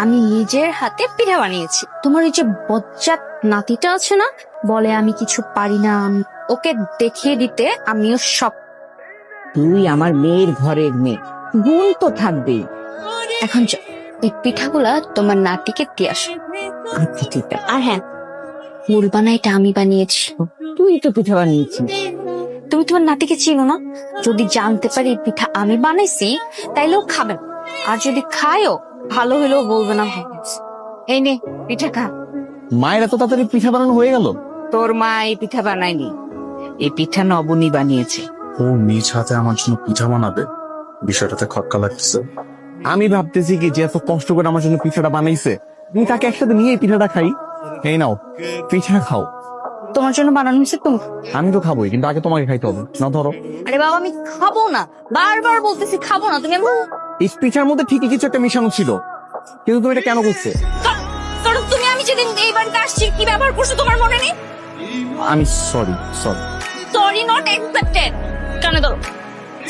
আমি নিজের হাতে পিঠা বানিয়েছি। তোমার ওই যে বজ্জাত নাতিটা আছে না, বলে আমি কিছু পারি না, ওকে দেখিয়ে দিতে আমিও সব। তুই আমার মেয়ের ঘরের মেয়ে, গুণ তো থাকবেই। এখন এই পিঠাগুলা তোমার নাতিকে দিয়ে আসো। আচ্ছা ঠিক আছে। আর হ্যাঁ, বলবা না এটা আমি বানিয়েছি। তুই তো পিঠা বানিয়েছিস। তুমি তোমার নাতিকে চিনো না? যদি জানতে পারি এই পিঠা আমি বানাইছি তাইলেও খাবেন, আর যদি খায়ও ভালো হলেও বলবে না ভালো হয়েছে। এই নে পিঠা খা। মায়ের এত তাড়াতাড়ি পিঠা বানানো হয়ে গেল? তোর মা এই পিঠা বানায়নি, এই পিঠা নবনী বানিয়েছে। ও নিজ হাতে আমার জন্য পিঠা বানাবে, বিষয়টাতে খটকা লাগতেছে। আমি ভাবতেছি কি যে এত কষ্ট করে আমার জন্য পিঠাটা বানাইছে, তুমি তাকে একসাথে নিয়ে এই পিঠাটা খাই। এই নাও পিঠা খাও। তোমার জন্য বানানো হয়েছে তুমি। আমি তো খাবোই, কিন্তু আগে তোমাকে খাইতে হবে না। ধরো, আরে বাবা আমি খাবো না, বারবার বলতেছি খাবো না, তুমি এই পিঠার মধ্যে ঠিকই কিছু একটা মিশানো ছিল, কিন্তু তুমি এটা কেন করছে? কারণ তুমি আমি যেদিন এই বাড়িতে আসছি কি ব্যবহার করছো তোমার মনে নেই? আমি সরি। Sorry not expected. কানে ধরো।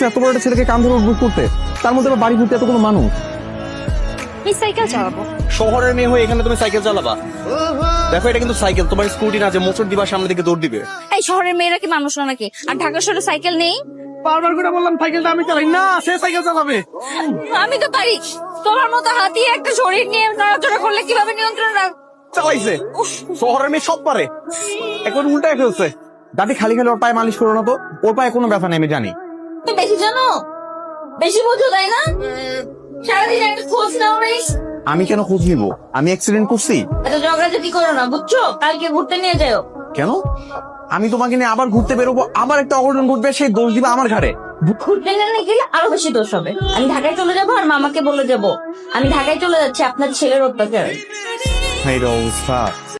এত বড় একটা ছেলেকে কান ধরে উঠবুক করতে, তার মধ্যে আবার বাড়ি ঘুরতে এত কোনো মানুষ। এই সাইকেল চালাবো। শহরের মেয়ে হয়ে এখানে তুমি সাইকেল চালাবা? দেখো এটা কিন্তু সাইকেল, তোমার স্কুটি না যে মোটর দিবা সামনে দিকে দৌড় দিবে। এই শহরের মেয়েরা কি মানুষ না নাকি? আর ঢাকা শহরে সাইকেল নেই? বারবার করে বললাম সাইকেলটা আমি চালাই না, সে সাইকেল চালাবে। আমি তো পারি। তোমার মতো হাতি একটা শরীর নিয়ে নড়াচড়া করলে কিভাবে নিয়ন্ত্রণ রাখ? চালাইছে। শহরের মেয়ে সব পারে, এখন উল্টায় ফেলছে। দাদি খালি খালি ওর পায়ে মালিশ করো না তো, ওর পায়ে কোনো ব্যথা নেই আমি জানি। তুমি বেশি জানো, বেশি বোঝো তাই না? সারাদিন একটা খোঁজ নাও নাই। আমি কেন খোঁজ নিব? আমি অ্যাক্সিডেন্ট করছি? এত ঝগড়াঝাটি করো না বুঝছো, কালকে ঘুরতে নিয়ে যাও। কেন? আমি তোমাকে নিয়ে আবার ঘুরতে বেরোবো, আবার একটা অঘটন ঘটবে, সেই দোষ দিবা আমার ঘাড়ে। ঘুরতে নিয়ে গেলে আরো বেশি দোষ হবে। আমি ঢাকায় চলে যাবো আর মামাকে বলে যাবো আমি ঢাকায় চলে যাচ্ছি আপনার ছেলের অত্যাচার। এই অবস্থা।